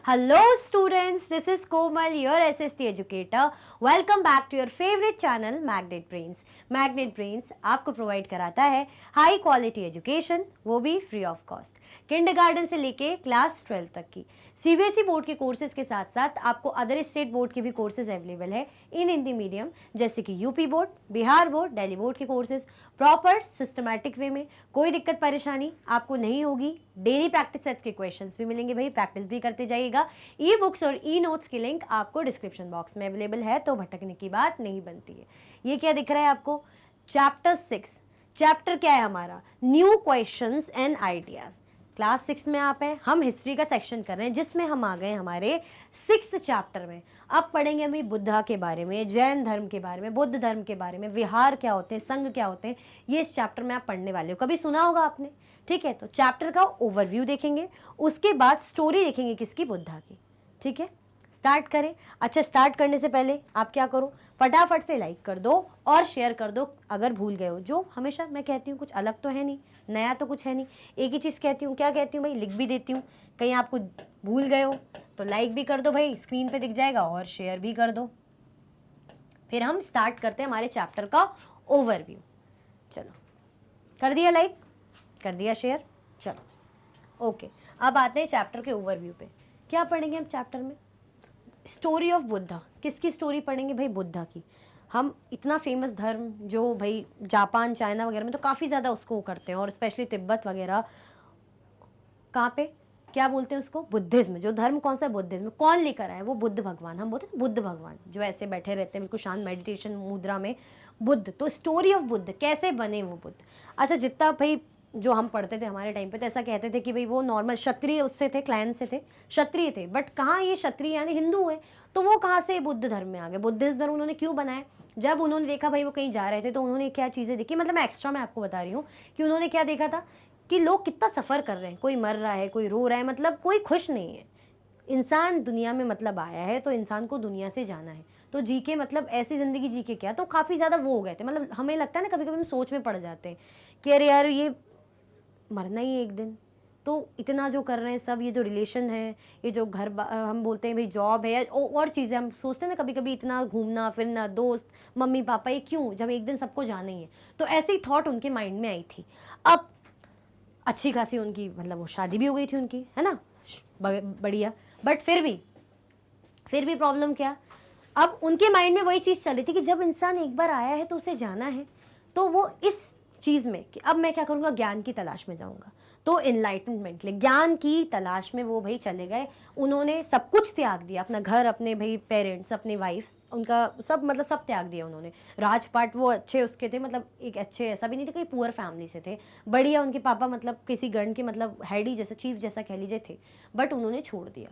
Hello students, this is Komal, your SST educator. Welcome back to your favorite channel Magnet Brains. Magnet Brains आपको provide कराता है high quality education, वो भी free of cost. Kindergarten से लेके class 12 तक की सीबीएसई बोर्ड के कोर्सेज के साथ साथ आपको अदर स्टेट बोर्ड के भी कोर्सेज अवेलेबल है इन हिंदी मीडियम, जैसे कि UP board, Bihar board, Delhi board के कोर्सेज प्रॉपर सिस्टमैटिक वे में। कोई दिक्कत परेशानी आपको नहीं होगी। डेली प्रैक्टिस सेट के क्वेश्चंस भी मिलेंगे, भाई प्रैक्टिस भी करते जाइएगा। ई बुक्स और ई नोट्स की लिंक आपको डिस्क्रिप्शन बॉक्स में अवेलेबल है, तो भटकने की बात नहीं बनती है। ये क्या दिख रहा है आपको? चैप्टर 6। चैप्टर क्या है हमारा? New questions and ideas. Class 6 में आप हैं, हम हिस्ट्री का सेक्शन कर रहे हैं जिसमें हम आ गए हमारे 6th चैप्टर में। अब पढ़ेंगे हम बुद्धा के बारे में, जैन धर्म के बारे में, बुद्ध धर्म के बारे में, विहार क्या होते हैं, संघ क्या होते हैं, ये इस चैप्टर में आप पढ़ने वाले हो। कभी सुना होगा आपने, ठीक है? तो चैप्टर का ओवरव्यू देखेंगे, उसके बाद स्टोरी देखेंगे किसकी? बुद्धा की। ठीक है, स्टार्ट करें। अच्छा, स्टार्ट करने से पहले आप क्या करो, फटाफट से लाइक कर दो और शेयर कर दो अगर भूल गए हो। जो हमेशा मैं कहती हूँ, कुछ अलग तो है नहीं, नया तो कुछ है नहीं, एक ही चीज़ कहती हूँ। क्या कहती हूँ भाई? लिख भी देती हूँ, कहीं आपको भूल गए हो तो लाइक भी कर दो भाई, स्क्रीन पे दिख जाएगा, और शेयर भी कर दो। फिर हम स्टार्ट करते हैं हमारे चैप्टर का ओवरव्यू। चलो, कर दिया लाइक, कर दिया शेयर, चलो ओके। अब आते हैं चैप्टर के ओवरव्यू पे। क्या पढ़ेंगे हम चैप्टर में? Story of Buddha. किसकी स्टोरी पढ़ेंगे भाई? बुद्धा की। हम इतना फेमस धर्म जो भाई जापान, चाइना वगैरह में तो काफ़ी ज़्यादा उसको करते हैं, और स्पेशली तिब्बत वगैरह, कहाँ पे क्या बोलते हैं उसको? बुद्धिज्म। जो धर्म कौन सा? बुद्धिज्म। कौन लेकर आए? वो बुद्ध भगवान। हम बोलते हैं बुद्ध भगवान, जो ऐसे बैठे रहते हैं बिल्कुल शांत मेडिटेशन मुद्रा में, बुद्ध। तो स्टोरी ऑफ बुद्ध, कैसे बने वो बुद्ध। अच्छा, जितना भाई जो हम पढ़ते थे हमारे टाइम पे, तो ऐसा कहते थे कि भाई वो नॉर्मल क्षत्रिय उससे थे, क्लैन से थे, क्षत्रिय थे। बट कहाँ ये क्षत्रिय यानी हिंदू हुए? तो वो कहाँ से बुद्ध धर्म में आ गए? बुद्धिस्ट धर्म उन्होंने क्यों बनाया? जब उन्होंने देखा भाई वो कहीं जा रहे थे, तो उन्होंने क्या चीज़ें देखी, मतलब मैं एक्स्ट्रा मैं आपको बता रही हूँ कि उन्होंने क्या देखा था कि लोग कितना सफ़र कर रहे हैं, कोई मर रहा है, कोई रो रहा है, मतलब कोई खुश नहीं है। इंसान दुनिया में मतलब आया है तो इंसान को दुनिया से जाना है, तो जी के मतलब ऐसी ज़िंदगी जी के क्या, तो काफ़ी ज़्यादा वो हो गए थे। मतलब हमें लगता है ना, कभी कभी हम सोच में पड़ जाते हैं कि अरे यार ये मरना ही है एक दिन, तो इतना जो कर रहे हैं सब, ये जो रिलेशन है, ये जो घर हम बोलते हैं भाई जॉब है, या और चीज़ें हम सोचते हैं ना कभी कभी, इतना घूमना फिरना, दोस्त, मम्मी पापा, ये क्यों, जब एक दिन सबको जाना ही है। तो ऐसे ही थॉट उनके माइंड में आई थी। अब अच्छी खासी उनकी मतलब वो शादी भी हो गई थी उनकी, है ना, बढ़िया। बट फिर भी प्रॉब्लम क्या? अब उनके माइंड में वही चीज़ चल रही थी कि जब इंसान एक बार आया है तो उसे जाना है, तो वो इस चीज़ में कि अब मैं क्या करूँगा, ज्ञान की तलाश में जाऊँगा। तो इनलाइटनमेंट ले, ज्ञान की तलाश में वो भाई चले गए। उन्होंने सब कुछ त्याग दिया, अपना घर, अपने भाई पेरेंट्स, अपनी वाइफ, उनका सब, मतलब सब त्याग दिया उन्होंने। राजपाट वो अच्छे उसके थे, मतलब एक अच्छे, ऐसा भी नहीं थे, कोई पुअर फैमिली से थे, बढ़िया। उनके पापा मतलब किसी गण के मतलब हेड ही जैसा, चीफ जैसा कह लीजिए थे, बट उन्होंने छोड़ दिया।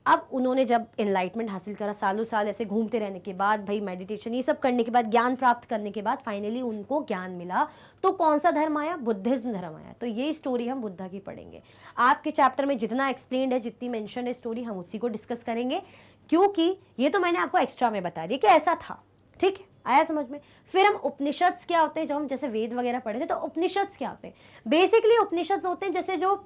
अब उन्होंने जब एनलाइटमेंट हासिल करा, सालों साल ऐसे घूमते रहने के बाद, भाई मेडिटेशन ये सब करने के बाद, ज्ञान प्राप्त करने के बाद, फाइनली उनको ज्ञान मिला, तो कौन सा धर्म आया? बुद्धिज्म धर्म आया। तो ये स्टोरी हम बुद्धा की पढ़ेंगे। आपके चैप्टर में जितना एक्सप्लेन्ड है, जितनी मेंशन है स्टोरी, हम उसी को डिस्कस करेंगे, क्योंकि ये तो मैंने आपको एक्स्ट्रा में बता दिया कि ऐसा था। ठीक है, आया समझ में? फिर हम उपनिषद्स क्या होते हैं, जब हम जैसे वेद वगैरह पढ़े थे, तो उपनिषद्स क्या होते हैं? बेसिकली उपनिषद्स होते हैं जैसे जो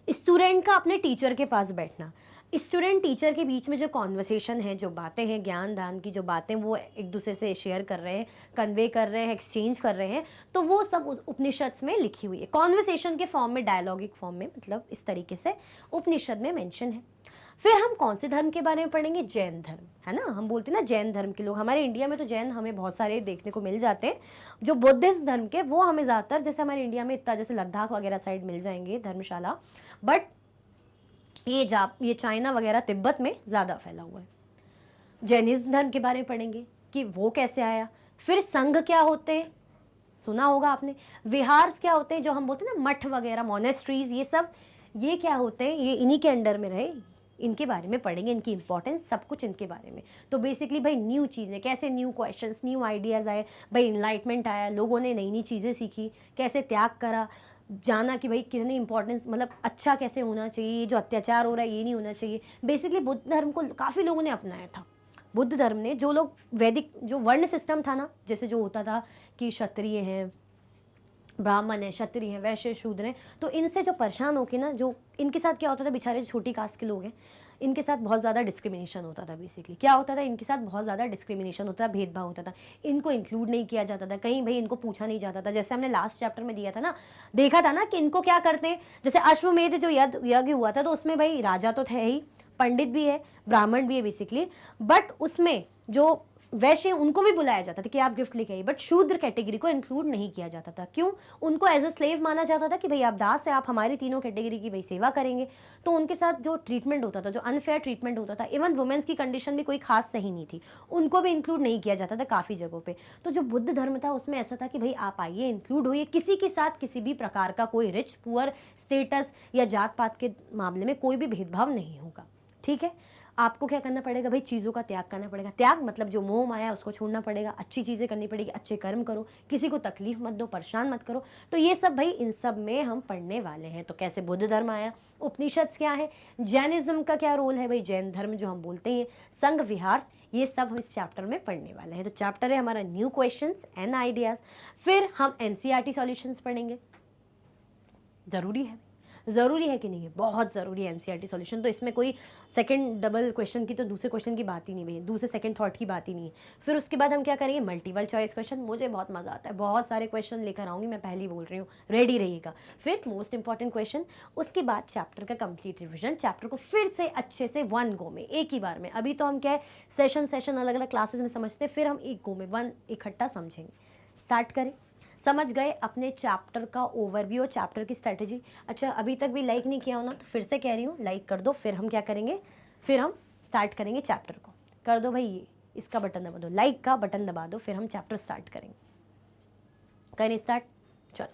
स्टूडेंट का अपने टीचर के पास बैठना, स्टूडेंट टीचर के बीच में जो कॉन्वर्सेशन है, जो बातें हैं, ज्ञान दान की जो बातें वो एक दूसरे से शेयर कर रहे हैं, कन्वे कर रहे हैं, एक्सचेंज कर रहे हैं, तो वो सब उपनिषद में लिखी हुई है, कॉन्वर्सेशन के फॉर्म में, डायलॉगिक फॉर्म में, मतलब इस तरीके से उपनिषद में मेंशन है। फिर हम कौन से धर्म के बारे में पढ़ेंगे? जैन धर्म, है ना। हम बोलते हैं ना जैन धर्म के लोग, हमारे इंडिया में तो जैन हमें बहुत सारे देखने को मिल जाते हैं। जो बुद्धिस्ट धर्म के, वो हमें ज़्यादातर, जैसे हमारे इंडिया में इतना, जैसे लद्दाख वगैरह साइड मिल जाएंगे धर्मशाला, बट ये चाइना वगैरह, तिब्बत में ज़्यादा फैला हुआ है। जैनिज्म धर्म के बारे में पढ़ेंगे कि वो कैसे आया। फिर संघ क्या होते हैं, सुना होगा आपने। विहार क्या होते हैं, जो हम बोलते हैं ना मठ वगैरह, मोनेस्ट्रीज, ये सब, ये क्या होते हैं, ये इन्हीं के अंडर में रहे, इनके बारे में पढ़ेंगे, इनकी इंपॉर्टेंस, सब कुछ इनके बारे में। तो बेसिकली भाई न्यू चीज़ें, कैसे न्यू क्वेश्चंस, न्यू आइडियाज़ आए, भाई इनलाइटमेंट आया, लोगों ने नई नई चीज़ें सीखी, कैसे त्याग करा, जाना कि भाई कितनी इंपॉर्टेंस, मतलब अच्छा कैसे होना चाहिए, जो अत्याचार हो रहा है ये नहीं होना चाहिए। बेसिकली बुद्ध धर्म को काफ़ी लोगों ने अपनाया था। बुद्ध धर्म ने, जो लोग वैदिक जो वर्ण सिस्टम था ना, जैसे जो होता था कि क्षत्रिय हैं, ब्राह्मण है, क्षत्रिय है, वैश्य, शूद्र हैं, तो इनसे जो परेशान होके ना, जो इनके साथ क्या होता था, बेचारे छोटी कास्ट के लोग हैं, इनके साथ बहुत ज़्यादा डिस्क्रिमिनेशन होता था। बेसिकली क्या होता था, इनके साथ बहुत ज़्यादा डिस्क्रिमिनेशन होता था, भेदभाव होता था, इनको इंक्लूड नहीं किया जाता था, कहीं भाई इनको पूछा नहीं जाता था। जैसे हमने लास्ट चैप्टर में दिया था ना, देखा था ना कि इनको क्या करते हैं, जैसे अश्वमेध जो यज्ञ हुआ था, तो उसमें भाई राजा तो थे ही, पंडित भी है, ब्राह्मण भी है बेसिकली, बट उसमें जो वैश्य उनको भी बुलाया जाता था कि आप गिफ्ट लेके आइए, बट शूद्र कैटेगरी को इंक्लूड नहीं किया जाता था। क्यों? उनको एज अ स्लेव माना जाता था कि भाई आप दास है, आप हमारी तीनों कैटेगरी की भाई सेवा करेंगे। तो उनके साथ जो ट्रीटमेंट होता था, जो अनफेयर ट्रीटमेंट होता था, इवन वुमेन्स की कंडीशन भी कोई खास सही नहीं थी, उनको भी इंक्लूड नहीं किया जाता था काफ़ी जगहों पर। तो जो बुद्ध धर्म था उसमें ऐसा था कि भाई आप आइए, इंक्लूड होइए, किसी के साथ किसी भी प्रकार का कोई रिच पुअर स्टेटस या जात पात के मामले में कोई भी भेदभाव नहीं होगा। ठीक है, आपको क्या करना पड़ेगा भाई, चीज़ों का त्याग करना पड़ेगा। त्याग मतलब जो मोह माया उसको छोड़ना पड़ेगा, अच्छी चीज़ें करनी पड़ेगी, अच्छे कर्म करो, किसी को तकलीफ मत दो, परेशान मत करो। तो ये सब भाई इन सब में हम पढ़ने वाले हैं। तो कैसे बुद्ध धर्म आया, उपनिषद क्या है, जैनिज्म का क्या रोल है भाई, जैन धर्म जो हम बोलते हैं, संघ विहार, ये सब हम इस चैप्टर में पढ़ने वाले हैं। तो चैप्टर है हमारा न्यू क्वेश्चंस एंड आइडियाज़। फिर हम एनसीईआरटी सॉल्यूशंस पढ़ेंगे। ज़रूरी है कि नहीं है, बहुत ज़रूरी है एनसीईआरटी सॉल्यूशन। तो इसमें कोई सेकंड डबल क्वेश्चन की, तो दूसरे क्वेश्चन की बात ही नहीं, भैया दूसरे सेकंड थॉट की बात ही नहीं है। फिर उसके बाद हम क्या करेंगे, मल्टीपल चॉइस क्वेश्चन। मुझे बहुत मज़ा आता है, बहुत सारे क्वेश्चन लेकर आऊँगी, मैं पहले ही बोल रही हूँ, रेडी रहिएगा। फिर मोस्ट इंपॉर्टेंट क्वेश्चन, उसके बाद चैप्टर का कंप्लीट रिविजन, चैप्टर को फिर से अच्छे से वन गो में, एक ही बार में। अभी तो हम क्या है, सेशन अलग अलग क्लासेस में समझते हैं, फिर हम एक गो में वन इकट्ठा समझेंगे। स्टार्ट करें। समझ गए अपने चैप्टर का ओवरव्यू और चैप्टर की स्ट्रेटेजी। अच्छा, अभी तक भी लाइक नहीं किया हो ना, तो फिर से कह रही हूँ, लाइक कर दो। फिर हम क्या करेंगे, फिर हम स्टार्ट करेंगे चैप्टर को। कर दो भाई, ये इसका बटन दबा दो, लाइक का बटन दबा दो, फिर हम चैप्टर स्टार्ट करेंगे। करें स्टार्ट, चल।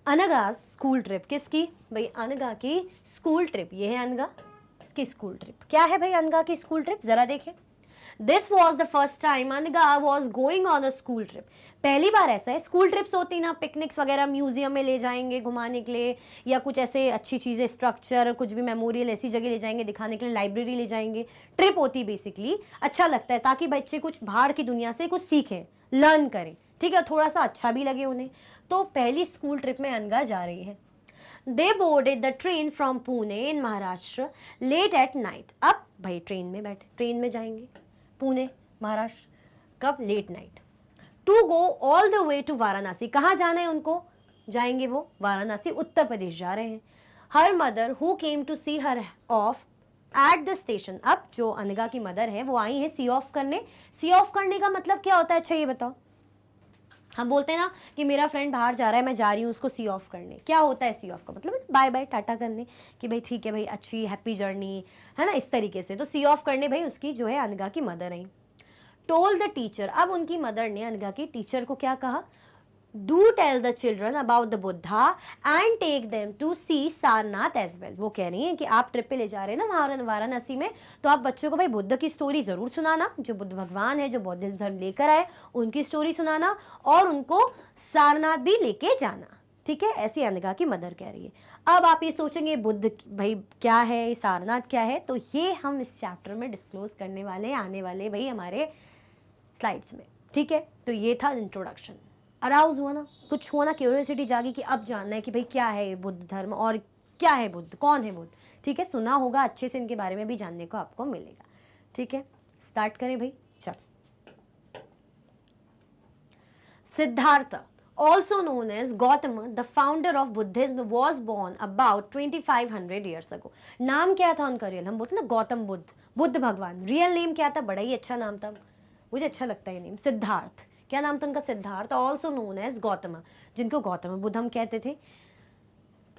अनगास स्कूल ट्रिप, किसकी भाई, अनगा की स्कूल ट्रिप। ये है अनगा, इसकी स्कूल ट्रिप। क्या है भाई अनगा की स्कूल ट्रिप, जरा देखें। This was the first time Anga was going on a school trip. पहली बार ऐसा है, स्कूल ट्रिप्स होती ना, पिकनिक्स वगैरह, म्यूजियम में ले जाएंगे घुमाने के लिए, या कुछ ऐसे अच्छी चीज़ें, स्ट्रक्चर, कुछ भी मेमोरियल ऐसी जगह ले जाएंगे दिखाने के लिए, लाइब्रेरी ले जाएंगे। ट्रिप होती बेसिकली, अच्छा लगता है ताकि बच्चे कुछ बाहर की दुनिया से कुछ सीखें, लर्न करें, ठीक है, थोड़ा सा अच्छा भी लगे उन्हें। तो पहली स्कूल ट्रिप में अनगा जा रही है। They boarded the train from Pune in Maharashtra late at night. अब भाई ट्रेन में बैठे, ट्रेन में जाएंगे पुणे महाराष्ट्र, कब, late night, to go all the way to Varanasi. कहाँ जाना है उनको, जाएंगे वो वाराणसी, उत्तर प्रदेश जा रहे हैं। Her mother who came to see her off at the station. अब जो अनगा की मदर है वो आई है सी ऑफ करने। सी ऑफ करने का मतलब क्या होता है, अच्छा ये बताओ। हम बोलते हैं ना कि मेरा फ्रेंड बाहर जा रहा है, मैं जा रही हूँ उसको सी ऑफ करने। क्या होता है सी ऑफ का मतलब, बाय बाय टाटा करने, कि भाई ठीक है भाई, अच्छी हैप्पी जर्नी, है ना, इस तरीके से। तो सी ऑफ करने भाई उसकी जो है अनगा की mother I. Toll the teacher, अब उनकी मदर ने अनगा की टीचर को क्या कहा, do tell the children about the Buddha and take them to see Sarnath as well. वो कह रही हैं कि आप ट्रिप पे ले जा रहे हैं ना वाराणसी में, तो आप बच्चों को भाई बुद्ध की स्टोरी ज़रूर सुनाना, जो बुद्ध भगवान है, जो बौद्ध धर्म लेकर आए, उनकी स्टोरी सुनाना, और उनको सारनाथ भी लेके जाना। ठीक है, ऐसी अनगा की मदर कह रही है। अब आप ये सोचेंगे बुद्ध भाई क्या है, सारनाथ क्या है, तो ये हम इस चैप्टर में डिस्क्लोज करने वाले हैं आने वाले भाई हमारे स्लाइड्स में। ठीक है, तो ये था इंट्रोडक्शन। अराउज हुआ ना, कुछ हुआ ना, क्यूरियोसिटी जागी कि अब जानना है कि भाई क्या है ये बुद्ध धर्म, और क्या है बुद्ध, कौन है बुद्ध। ठीक है, सुना होगा अच्छे से, इनके बारे में भी जानने को आपको मिलेगा। ठीक है, स्टार्ट करें भाई, चल। Siddharth, also known as Gautama, the founder of Buddhism, was born about 2500 years ago. नाम क्या था उनका रियल, हम बोलते ना गौतम बुद्ध, बुद्ध भगवान। रियल नेम क्या था, बड़ा ही अच्छा नाम था, मुझे अच्छा लगता है ये नेम, सिद्धार्थ। क्या नाम था उनका, Siddhartha, also known as Gautam, जिनको गौतम बुद्ध हम कहते थे।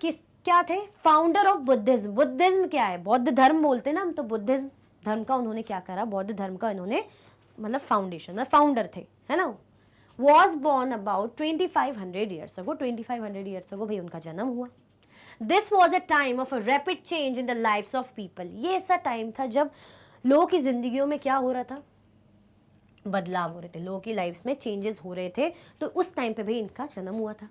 किस क्या थे, फाउंडर ऑफ बुद्धिज्म। बुद्धिज्म क्या है, बौद्ध धर्म बोलते हैं ना हम, तो बुद्धिज्म धर्म का उन्होंने क्या करा, बौद्ध धर्म का इन्होंने मतलब फाउंडेशन, फाउंडर थे, है ना। was born about 2500 years ago. 2500 years ago भाई उनका जन्म हुआ। This was a time of a rapid change in the lives of people. ये ऐसा टाइम था जब लोगों की जिंदगियों में क्या हो रहा था, बदलाव हो रहे थे, लोगों की लाइफ में चेंजेस हो रहे थे। तो उस टाइम पे भाई इनका जन्म हुआ था।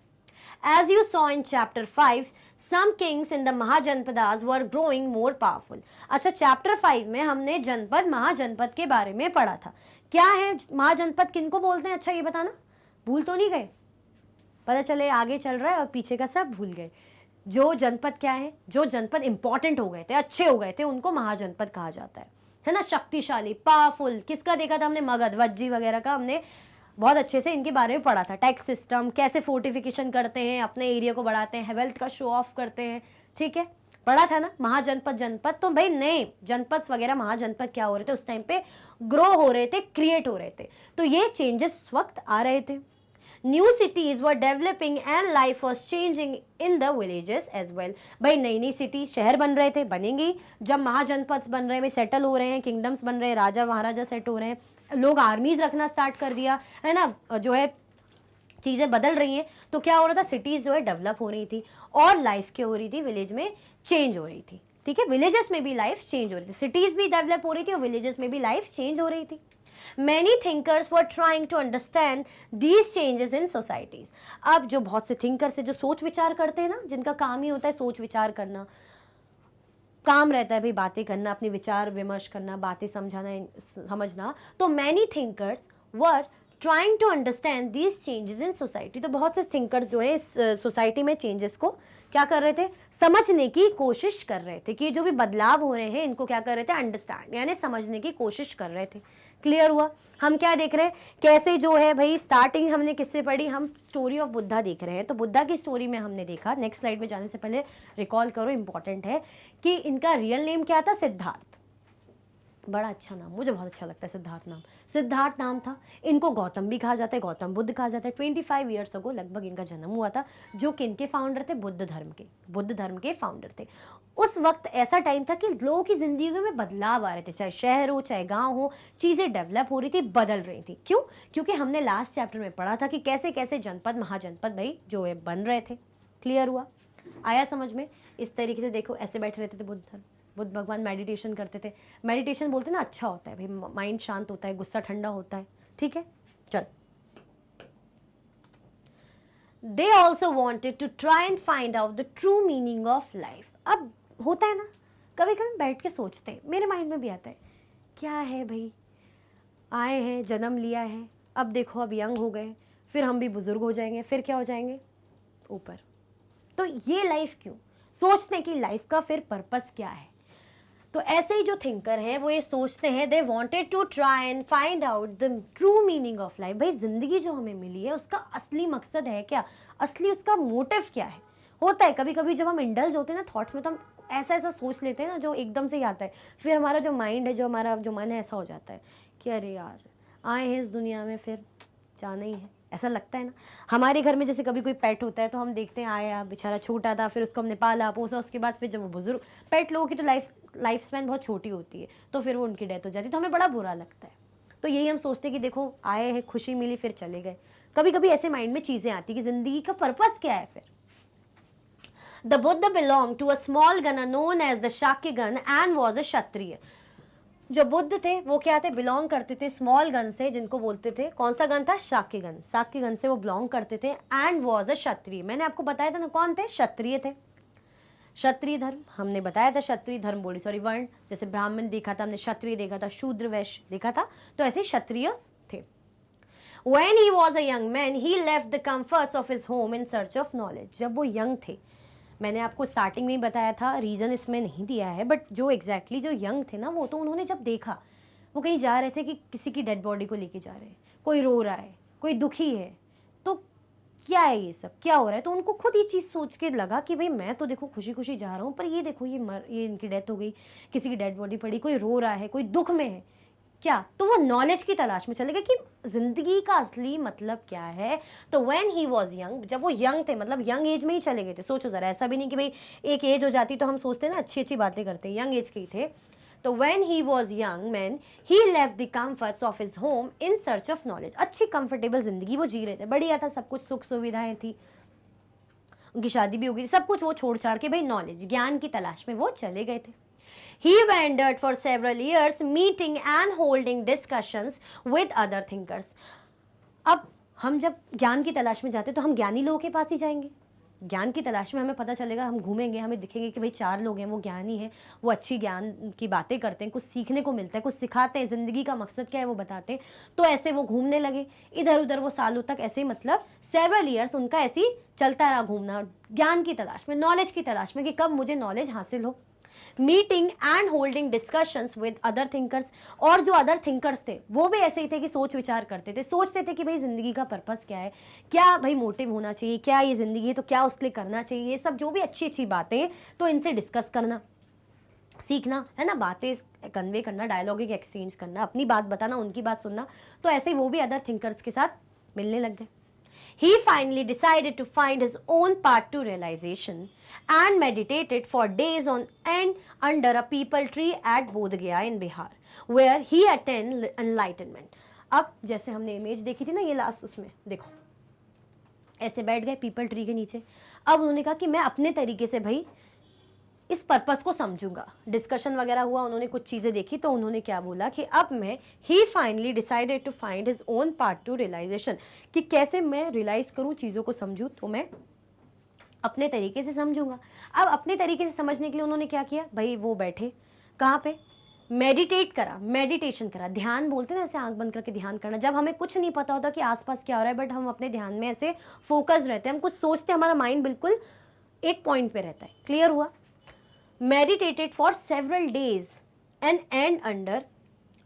As you saw in chapter 5, some kings in the mahajanapadas were growing more powerful. अच्छा, चैप्टर 5 में हमने जनपद महाजनपद के बारे में पढ़ा था. क्या है महाजनपद, किनको बोलते हैं? अच्छा ये बताना, भूल तो नहीं गए? पता चले आगे चल रहा है और पीछे का सब भूल गए. जो जनपद क्या है, जो जनपद इंपॉर्टेंट हो गए थे, अच्छे हो गए थे, उनको महाजनपद कहा जाता है ना. शक्तिशाली, पावरफुल. किसका देखा था हमने? मगध, वज्जी वगैरह का हमने बहुत अच्छे से इनके बारे में पढ़ा था. टैक्स सिस्टम, कैसे फोर्टिफिकेशन करते हैं, अपने एरिया को बढ़ाते हैं, वेल्थ का शो ऑफ करते हैं. ठीक है, पढ़ा था ना. महाजनपद, जनपद. तो भाई नए जनपद वगैरह महाजनपद क्या हो रहे थे उस टाइम पे? ग्रो हो रहे थे, क्रिएट हो रहे थे. तो ये चेंजेस उस वक्त आ रहे थे. New cities were developing and life was changing in the villages as well. भाई नई नई सिटी, शहर बन रहे थे, बनेंगे. जब महाजनपद बन रहे हैं, सेटल हो रहे हैं, किंगडम्स बन रहे हैं, राजा महाराजा सेट हो रहे हैं, लोग आर्मीज रखना स्टार्ट कर दिया है ना, जो है चीज़ें बदल रही हैं. तो क्या हो रहा था? सिटीज़ जो है डेवलप हो रही थी और लाइफ क्या हो रही थी? विलेज में चेंज हो रही थी. ठीक है, विलेजेस में भी लाइफ चेंज हो रही थी. सिटीज़ भी डेवलप हो रही थी और विलेजेस में भी लाइफ चेंज हो रही थी. Many thinkers were trying to understand these changes in societies. अब जो बहुत से थिंकर्स है, जो सोच विचार करते हैं ना, जिनका काम ही होता है सोच विचार करना, काम रहता है भाई बातें करना, अपने विचार विमर्श करना, बातें समझना. तो many thinkers were trying to understand these changes in society. तो बहुत से थिंकर्स जो है इस सोसाइटी में चेंजेस को क्या कर रहे थे? समझने की कोशिश कर रहे थे कि जो भी बदलाव हो रहे हैं इनको क्या कर रहे थे? अंडरस्टैंड, यानी समझने की कोशिश कर रहे थे. क्लियर हुआ? हम क्या देख रहे हैं? कैसे जो है भाई, स्टार्टिंग हमने किससे पढ़ी? हम स्टोरी ऑफ बुद्धा देख रहे हैं. तो बुद्धा की स्टोरी में हमने देखा, नेक्स्ट स्लाइड में जाने से पहले रिकॉल करो, इंपॉर्टेंट है, कि इनका रियल नेम क्या था? सिद्धार्थ. बड़ा अच्छा नाम, मुझे बहुत अच्छा लगता है सिद्धार्थ नाम. सिद्धार्थ नाम था. इनको गौतम भी कहा जाता है, गौतम बुद्ध कहा जाता है. 25 ईयर्स अगो लगभग इनका जन्म हुआ था. जो किनके फाउंडर थे? बुद्ध धर्म के फाउंडर थे. उस वक्त ऐसा टाइम था कि लोगों की जिंदगी में बदलाव आ रहे थे, चाहे शहर हो चाहे गांव हो, चीज़ें डेवलप हो रही थी, बदल रही थी. क्यों? क्योंकि हमने लास्ट चैप्टर में पढ़ा था कि कैसे कैसे जनपद महाजनपद भाई जो है बन रहे थे. क्लियर हुआ? आया समझ में? इस तरीके से देखो, ऐसे बैठे रहते थे बुद्ध भगवान, मेडिटेशन करते थे. मेडिटेशन बोलते ना अच्छा होता है भाई, माइंड शांत होता है, गुस्सा ठंडा होता है. ठीक है, चल. They also wanted to try and find out the true meaning of life. अब होता है ना, कभी कभी बैठ के सोचते हैं, मेरे माइंड में भी आता है, क्या है भाई, आए हैं, जन्म लिया है, अब देखो अब यंग हो गए, फिर हम भी बुजुर्ग हो जाएंगे, फिर क्या हो जाएंगे? ऊपर. तो ये लाइफ क्यों? सोचते हैं कि लाइफ का फिर पर्पस क्या है. तो ऐसे ही जो थिंकर है वो ये सोचते हैं, they wanted to try and find out the true meaning of life. भाई जिंदगी जो हमें मिली है उसका असली मकसद है क्या? असली उसका मोटिव क्या है? होता है कभी कभी जब हम इंडल्ज होते हैं ना थॉट्स में, तो हम ऐसा ऐसा सोच लेते हैं ना जो एकदम से ही आता है. फिर हमारा जो माइंड है, जो मन है, ऐसा हो जाता है कि अरे यार आए हैं इस दुनिया में, फिर जाना ही है. ऐसा लगता है ना. हमारे घर में जैसे कभी कोई पेट होता है तो हम देखते हैं, आया बेचारा छोटा था, फिर उसको हमने पाला पोसा, उसके बाद फिर जब वो बुजुर्ग, पेट लोगों की तो लाइफ स्पैन बहुत छोटी होती है, तो फिर वो उनकी डेथ हो जाती है, तो हमें बड़ा बुरा लगता है. तो यही हम सोचते हैं कि देखो आए हैं, खुशी मिली, फिर चले गए. कभी कभी ऐसे माइंड में चीज़ें आती कि ज़िंदगी का पर्पस क्या है फिर. The Buddha belong to a small गण नोन एज द शाक्यगण एंड वॉज अ क्षत्रिय. जो बुद्ध थे वो क्या थे? बिलोंग करते थे स्मॉल गण से, जिनको बोलते थे, कौन सा गण था? शाक्यगण. शाक्यगण से वो बिलोंग करते थे. एंड वॉज अ क्षत्रिय. मैंने आपको बताया था ना कौन थे? क्षत्रिय थे. क्षत्रिय धर्म हमने बताया था, क्षत्रिय धर्म बोली सॉरी वर्ण, जैसे ब्राह्मण देखा था हमने, क्षत्रिय देखा था, शूद्र वैश्य देखा था, तो ऐसे क्षत्रिय थे. When he was a young man, he left the comforts of his home in search of knowledge. जब वो यंग थे, मैंने आपको स्टार्टिंग में ही बताया था, रीज़न इसमें नहीं दिया है, बट जो एग्जैक्टली जो यंग थे ना वो, तो उन्होंने जब देखा, वो कहीं जा रहे थे कि किसी की डेड बॉडी को लेके जा रहे हैं, कोई रो रहा है, कोई दुखी है, तो क्या है ये सब, क्या हो रहा है. तो उनको खुद ये चीज़ सोच के लगा कि भाई मैं तो देखो खुशी खुशी जा रहा हूँ, पर ये देखो ये इनकी डेथ हो गई, किसी की डेड बॉडी पड़ी, कोई रो रहा है, कोई दुख में है, क्या. तो वो नॉलेज की तलाश में चले गए कि जिंदगी का असली मतलब क्या है. तो व्हेन ही वाज यंग, जब वो यंग थे, मतलब यंग एज में ही चले गए थे. सोचो जरा, ऐसा भी नहीं कि भाई एक एज हो जाती तो हम सोचते हैं ना अच्छी अच्छी बातें करते हैं, यंग एज के ही थे. तो when he was young man he left the comforts of his home in search of knowledge. अच्छी कंफर्टेबल जिंदगी वो जी रहे थे, बढ़िया था, सब कुछ सुख सुविधाएं थी, उनकी शादी भी हो गई, सब कुछ वो छोड़ छाड़ के भाई नॉलेज, ज्ञान की तलाश में वो चले गए थे. He wandered for several years, meeting and holding discussions with other thinkers. अब हम जब ज्ञान की तलाश में जाते तो हम ज्ञानी लोगों के पास ही जाएंगे, ज्ञान की तलाश में हमें पता चलेगा, हम घूमेंगे, हमें दिखेंगे कि भाई 4 लोग हैं, वो ज्ञानी हैं, वो अच्छी ज्ञान की बातें करते हैं, कुछ सीखने को मिलता है, कुछ सिखाते हैं, ज़िंदगी का मकसद क्या है वो बताते हैं। तो ऐसे वो घूमने लगे इधर उधर, वो सालों तक ऐसे ही, मतलब सेवरल ईयर्स उनका ऐसे ही चलता रहा घूमना, ज्ञान की तलाश में, नॉलेज की तलाश में कि कब मुझे नॉलेज हासिल हो। Meeting and holding discussions with other thinkers, और जो अदर थिंकर्स थे वो भी ऐसे ही थे कि सोच विचार करते थे, सोचते थे कि भाई ज़िंदगी का पर्पस क्या है, क्या भाई मोटिव होना चाहिए, क्या ये ज़िंदगी है तो क्या उसके लिए करना चाहिए, ये सब जो भी अच्छी अच्छी बातें हैं तो इनसे डिस्कस करना, सीखना, है ना, बातें कन्वे करना, डायलॉगिक एक्सचेंज करना, अपनी बात बताना, उनकी बात सुनना। तो ऐसे ही वो भी अदर थिंकर्स के साथ मिलने लग गए। He finally decided to find his own path to realization and meditated for days on end under a peepal tree at Bodh Gaya in Bihar, where he attained enlightenment. अब जैसे हमने image देखी थी ना ये लास्ट, उसमें देखो ऐसे बैठ गए पीपल ट्री के नीचे। अब उन्होंने कहा कि मैं अपने तरीके से भाई इस पर्पस को समझूंगा। डिस्कशन वगैरह हुआ, उन्होंने कुछ चीज़ें देखी, तो उन्होंने क्या बोला कि अब मैं he finally decided to find his own part to realisation, कि कैसे मैं रियलाइज करूं, चीज़ों को समझूं, तो मैं अपने तरीके से समझूंगा। अब अपने तरीके से समझने के लिए उन्होंने क्या किया भाई, वो बैठे कहाँ पे, मेडिटेट करा, मेडिटेशन करा, ध्यान बोलते हैं ना, ऐसे आंख बंद करके ध्यान करना। जब हमें कुछ नहीं पता होता कि आसपास क्या हो रहा है, बट हम अपने ध्यान में ऐसे फोकस रहते हैं, हम कुछ सोचते हैं, हमारा माइंड बिल्कुल एक पॉइंट पे रहता है। क्लियर हुआ? meditated for several days and end under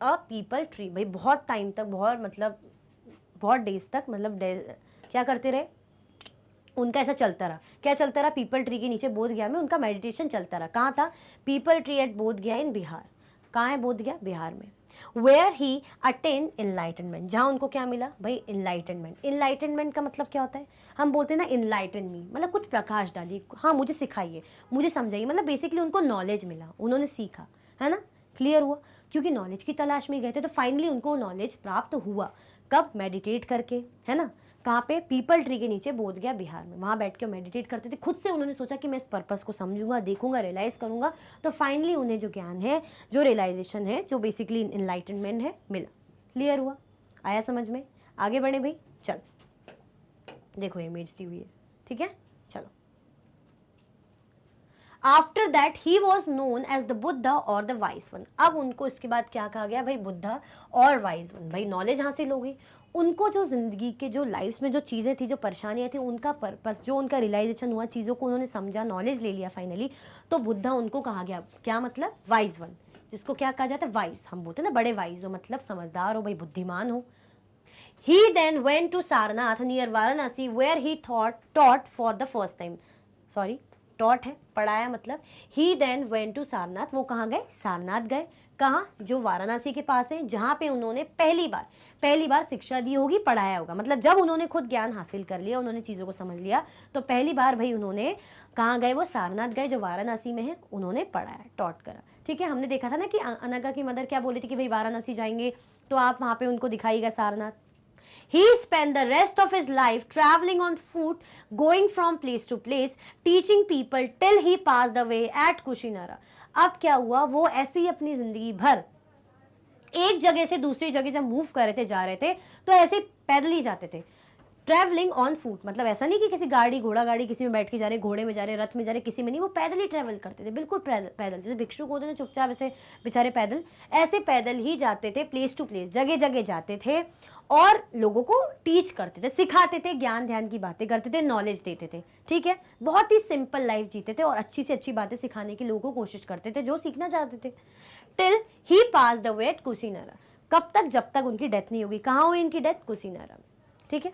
a peepal tree। भाई बहुत टाइम तक, बहुत मतलब बहुत डेज तक, मतलब क्या करते रहे, उनका ऐसा चलता रहा। क्या चलता रहा? पीपल ट्री के नीचे बोध गया में उनका मेडिटेशन चलता रहा। कहाँ था? पीपल ट्री एट बोध गया इन बिहार। कहाँ है बोध गया? बिहार में। वेयर ही अटेन इनलाइटनमेंट, जहाँ उनको क्या मिला भाई? इनलाइटनमेंट। इनलाइटनमेंट का मतलब क्या होता है? हम बोलते हैं ना इनलाइटन मी, मतलब कुछ प्रकाश डालिए, हाँ मुझे सिखाइए, मुझे समझाइए, मतलब बेसिकली उनको नॉलेज मिला, उन्होंने सीखा, है ना। क्लियर हुआ? क्योंकि नॉलेज की तलाश में गए थे, तो फाइनली उनको नॉलेज प्राप्त हुआ। कब? मेडिटेट करके, है ना। कहाँ पे? पीपल ट्री के नीचे बोध गया बिहार में। वहाँ बैठ के मेडिटेट करते थे, खुद से उन्होंने सोचा कि मैं इस पर्पस को समझूंगा, देखूंगा, रियलाइज करूंगा, तो फाइनली उन्हें जो ज्ञान है, जो रियलाइजेशन है, जो बेसिकली इनलाइटनमेंट है, मिला। क्लियर हुआ? आया समझ में? आगे बढ़े भाई, चल देखो इमेज दी हुई है, ठीक है, चलो। After that he was known as the Buddha और द वाइज वन। अब उनको इसके बाद क्या कहा गया भाई? बुद्धा और वाइज वन। भाई नॉलेज हासिल हो गई उनको, जो जिंदगी के, जो लाइफ में जो चीज़ें थी, जो परेशानियां थी, उनका पर्पस, जो उनका रियलाइजेशन हुआ, चीज़ों को उन्होंने समझा, नॉलेज ले लिया फाइनली, तो बुद्धा उनको कहा गया। क्या मतलब? वाइज वन, जिसको क्या कहा जाता है? वाइज। हम बोलते हैं ना बड़े वाइज हो, मतलब समझदार हो भाई, बुद्धिमान हो। He then went to Sarnath near Varanasi where he taught for the first time. Sorry, taught है, पढ़ाया मतलब। He then went to Sarnath, वो कहाँ गए? सारनाथ गए। कहाँ? जो वाराणसी के पास है, जहाँ पे उन्होंने पहली बार शिक्षा दी होगी, पढ़ाया होगा। मतलब जब उन्होंने खुद ज्ञान हासिल कर लिया, उन्होंने चीज़ों को समझ लिया, तो पहली बार भाई उन्होंने कहाँ गए? वो सारनाथ गए, जो वाराणसी में है, उन्होंने पढ़ाया, टॉट करा। ठीक है, हमने देखा था ना कि अनघा की मदर क्या बोली थी कि भाई वाराणसी जाएंगे तो आप वहाँ पे उनको दिखाइएगा Sarnath. He spent the rest of his life traveling on foot, going from place to place, teaching people till he passed away at Kushinara। अब क्या हुआ? वो ऐसे ही अपनी जिंदगी भर एक जगह से दूसरी जगह जब मूव कर रहे थे, जा रहे थे, तो ऐसे पैदल ही जाते थे। ट्रैवलिंग ऑन फूट मतलब ऐसा नहीं कि किसी गाड़ी, घोड़ा गाड़ी किसी में बैठ के जा रहे, घोड़े में जा रहे, रथ में जा रहे, किसी में नहीं, वो पैदल ही ट्रैवल करते थे, बिल्कुल पैदल। जैसे भिक्षुक होते थे चुपचाप ऐसे बेचारे पैदल, ऐसे पैदल ही जाते थे, प्लेस टू प्लेस, जगह जगह जाते थे और लोगों को टीच करते थे, सिखाते थे, ज्ञान ध्यान की बातें करते थे, नॉलेज देते थे। ठीक है, बहुत ही सिंपल लाइफ जीते थे और अच्छी से अच्छी बातें सिखाने की लोगों को कोशिश करते थे जो सीखना चाहते थे। Till he passed away at Kushinara. कब तक? जब तक उनकी डेथ नहीं होगी। कहाँ हुई इनकी डेथ? कुशीनरा में। ठीक है।